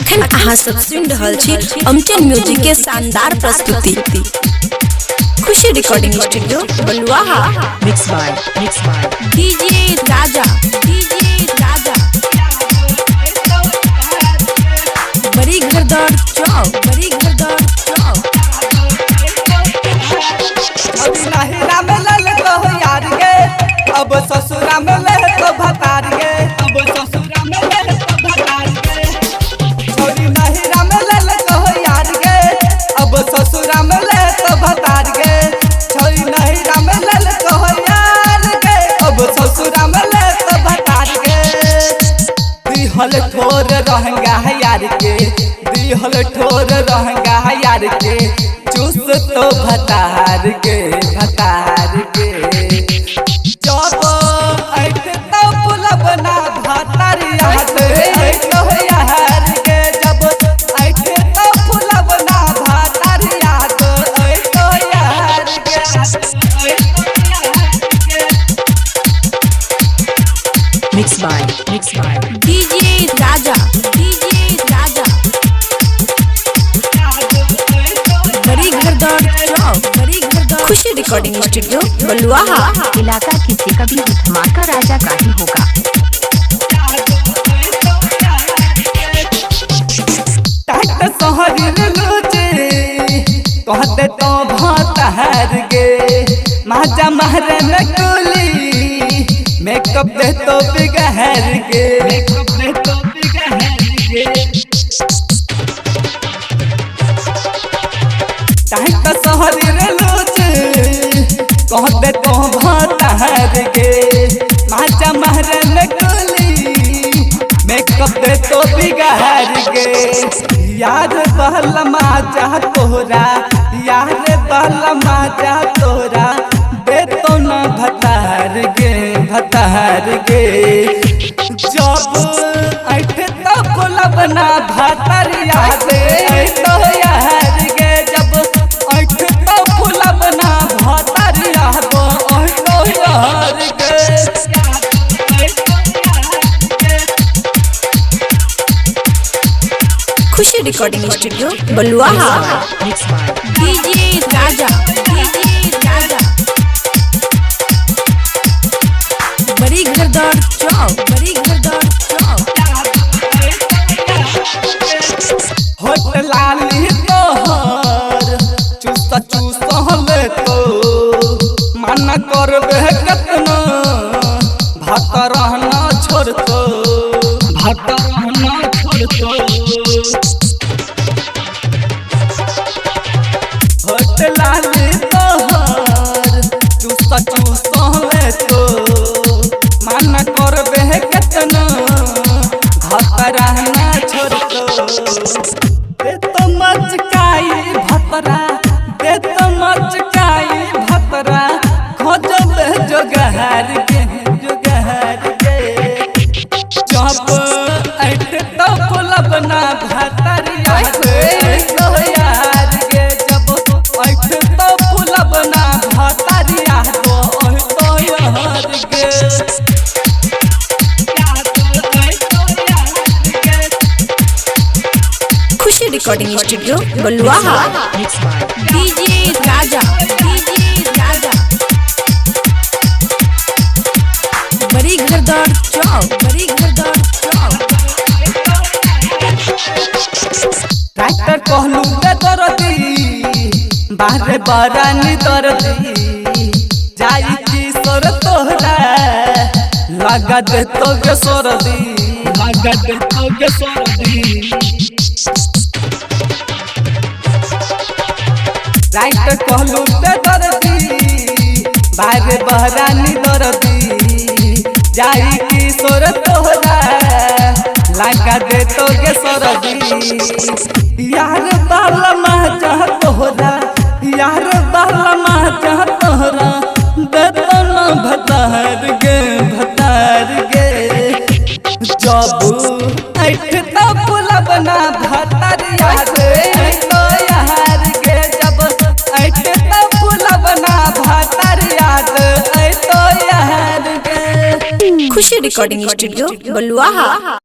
अखन अहाँ सब सुन रहल छी अमचन म्यूजिक के शानदार प्रस्तुति। Khushi recording studio Baluaha. Mix by DJ Raja बड़ी घरदार चौक नहिरा में लल तो यार गे, अब ससुरा में ले तो भतार गे, अब ससुरा में ले तो भतार गे। छोरी नहिरा में लल तो यार गे, अब ससुरा में ले तो भतार गे। छोरी नहिरा में लल तो यार गे, अब ससुरा में ले तो भतार गे। दिहल ठोर रहंगा है यार के, दिहल ठोर रहंगा है यार के, चूस तो भतार के जब ऐठ तो पुलब ना भतार याद तो यार के, जब ऐठ तो पुलब ना भतार याद तो यार के। मिक्स बाय डीजे राजा बड़ी घरदार चौक खुशी रिकॉर्डिंग स्टूडियो बलुआहा। इलाका किसी का भी धमाका राजा का ही होगा। टाट सहरी लूचे कहते तो भतार गे, माजा महरे में कुली मेकअप दे तो बिगहर गे, मेकअप दे तो बिगहर गे। टाट सहरी लूचे कहते तो भतार गे, माजा महरे में कुली मेकअप दे तो बिगहर गे। यार बहलमा जा तोरा, यार बहलमा जा तोरा, दे तो न भतार गे जब ऐठ तो पुलब ना भतार याद तो यार गे, जब ऐठ तो पुलब ना भतार याद तो यार गे। खुशी रिकॉर्डिंग स्टूडियो बलुआहा। डीजे राजा बड़ी घरदार चौक होट लाली तोहर चूस हले तो मन करबे कतना, भात रहना छोड़तो होट लाली तोहर चूस हले तो मन करबे कतना, भात रहना छोड़तो। दे तो मचकाई भतरा, दे तो मचकाई भतरा, खोजब जोगहर के जब ऐठ तो पुलब ना भतार याद तो यार गे, जब ऐठ तो पुलब ना भतार याद तो यार गे। खुशी रिकॉर्डिंग स्टूडियो बलुआहा। डीजे राजा बड़ी घरदार चौक ट्रैक्टर कहलू के दरदी, बाहरे बरानी दरदी, जाई की सोर तोहरा, लगा दे तो के सोरदी। ट्रैक्टर कहलू के दरदी, बाहरे बरानी दरदी, जाई की सोर तोहरा, लगा दे तो के सोरदी। यार बालमा जा तोहरा, यार बालमा जा तोहरा, दे तो न भतार गे जब ऐठ तो पुलब ना भतार याद तो यार गे, जब ऐठ तो पुलब ना भतार याद तो यार गे। खुशी रिकॉर्डिंग स्टूडियो बलुआहा।